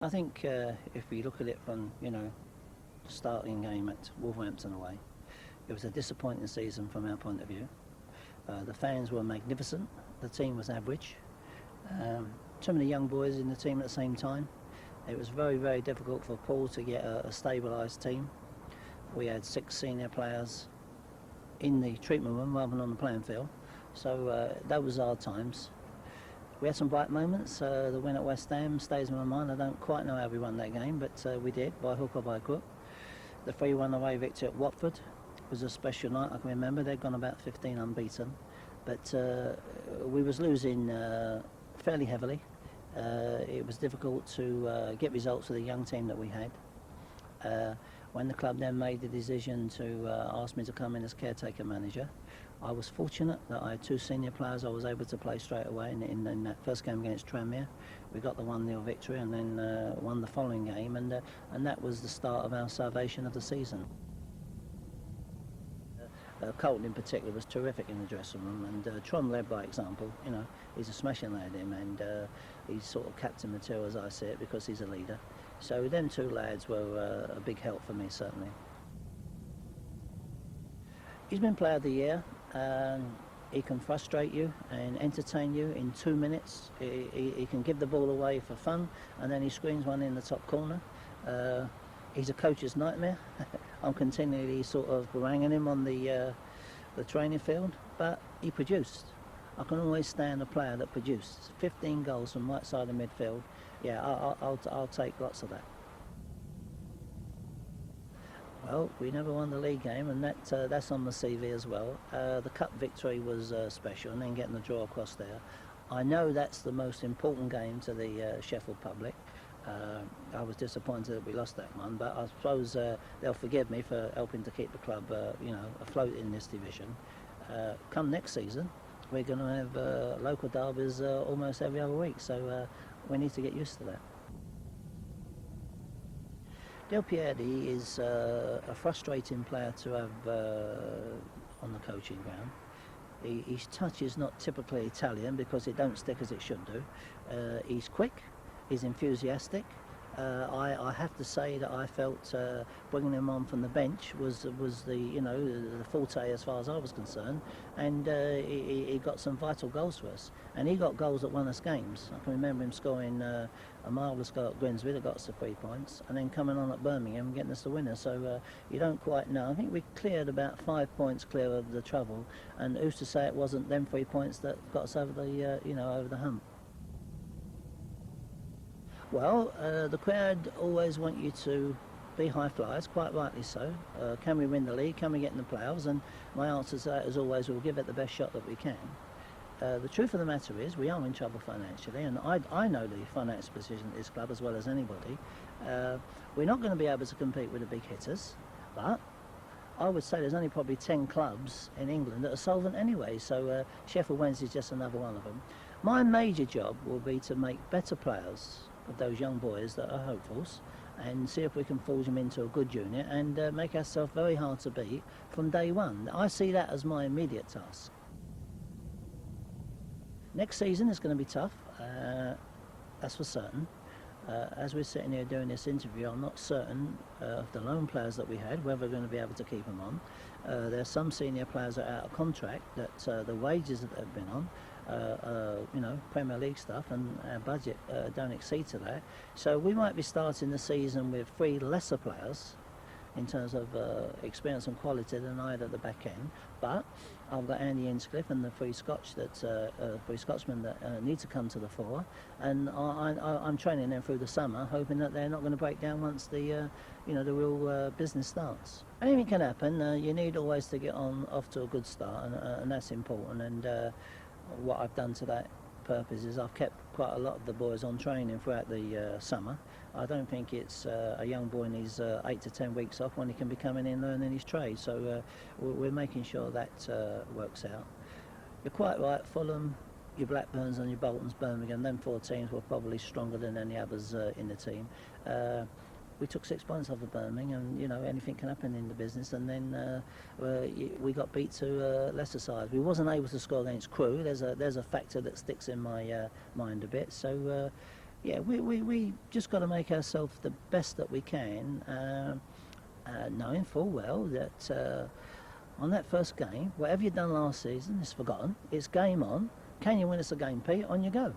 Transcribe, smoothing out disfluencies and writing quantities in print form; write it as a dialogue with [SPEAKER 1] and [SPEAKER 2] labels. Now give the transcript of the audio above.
[SPEAKER 1] I think if we look at it from, the starting game at Wolverhampton away, it was a disappointing season from our point of view. The fans were magnificent, the team was average. Too many young boys in the team at the same time. It was very, very difficult for Paul to get a stabilised team. We had 6 senior players in the treatment room rather than on the playing field. So that was hard times. We had some bright moments. The win at West Ham stays in my mind. I don't quite know how we won that game, but we did, by hook or by crook. The 3-1 away victory at Watford was a special night. I can remember they'd gone about 15 unbeaten, but we was losing fairly heavily. It was difficult to get results with the young team that we had. When the club then made the decision to ask me to come in as caretaker manager, I was fortunate that I had 2 senior players I was able to play straight away in that first game against Tranmere. We got the 1-0 victory and then won the following game, and that was the start of our salvation of the season. Colton in particular was terrific in the dressing room, and Trom led by example. He's a smashing lad, him, and he's sort of captain material as I see it, because he's a leader. So them 2 lads were a big help for me, certainly. He's been player of the year. He can frustrate you and entertain you in 2 minutes. He can give the ball away for fun, and then he screens one in the top corner. He's a coach's nightmare. I'm continually sort of haranguing him on the training field, but he produced. I can always stand a player that produced 15 goals from right side of midfield. Yeah, I'll take lots of that. Well, we never won the league game, and that's on the CV as well. The cup victory was special, and then getting the draw across there. I know that's the most important game to the Sheffield public. I was disappointed that we lost that one, but I suppose they'll forgive me for helping to keep the club, afloat in this division. Come next season, we're going to have local derbies almost every other week, so we need to get used to that. Del Pieri is a frustrating player to have on the coaching ground. His touch is not typically Italian because it don't stick as it should do. He's quick, he's enthusiastic. I have to say that I felt bringing him on from the bench was the forte as far as I was concerned, and he got some vital goals for us, and he got goals that won us games. I can remember him scoring a marvellous goal at Grimsby that got us the 3 points, and then coming on at Birmingham and getting us the winner. So you don't quite know. I think we cleared about 5 points clear of the trouble, and who's to say it wasn't them 3 points that got us over the over the hump. Well, the crowd always want you to be high flyers, quite rightly so. Can we win the league? Can we get in the playoffs? And my answer to that is always, we'll give it the best shot that we can. The truth of the matter is, we are in trouble financially, and I know the financial position of this club as well as anybody. We're not going to be able to compete with the big hitters, but I would say there's only probably 10 clubs in England that are solvent anyway, so Sheffield Wednesday is just another one of them. My major job will be to make better players of those young boys that are hopefuls, and see if we can forge them into a good unit and make ourselves very hard to beat from day one. I see that as my immediate task. Next season is going to be tough, that's for certain. As we're sitting here doing this interview, I'm not certain of the loan players that we had, whether we're going to be able to keep them on. There are some senior players that are out of contract, that the wages that they've been on, Premier League stuff, and our budget don't exceed to that. So we might be starting the season with 3 lesser players in terms of experience and quality than I had at the back end. But I've got Andy Hinchcliffe and the 3 Scotsmen that need to come to the fore, and I'm training them through the summer, hoping that they're not going to break down once the the real business starts. Anything can happen. You need always to get off to a good start, and that's important. And what I've done to that purpose is I've kept quite a lot of the boys on training throughout the summer. I don't think it's a young boy needs 8 to 10 weeks off when he can be coming in learning his trade. So we're making sure that works out. You're quite right, Fulham, your Blackburns and your Boltons, Birmingham, them 4 teams were probably stronger than any others in the team. We took 6 points off of Birmingham, and anything can happen in the business. And then we got beat to lesser sides. We wasn't able to score against Crewe. There's a factor that sticks in my mind a bit. So Yeah, we just got to make ourselves the best that we can, knowing full well that on that first game, whatever you've done last season is forgotten. It's game on. Can you win us a game, Pete? On you go.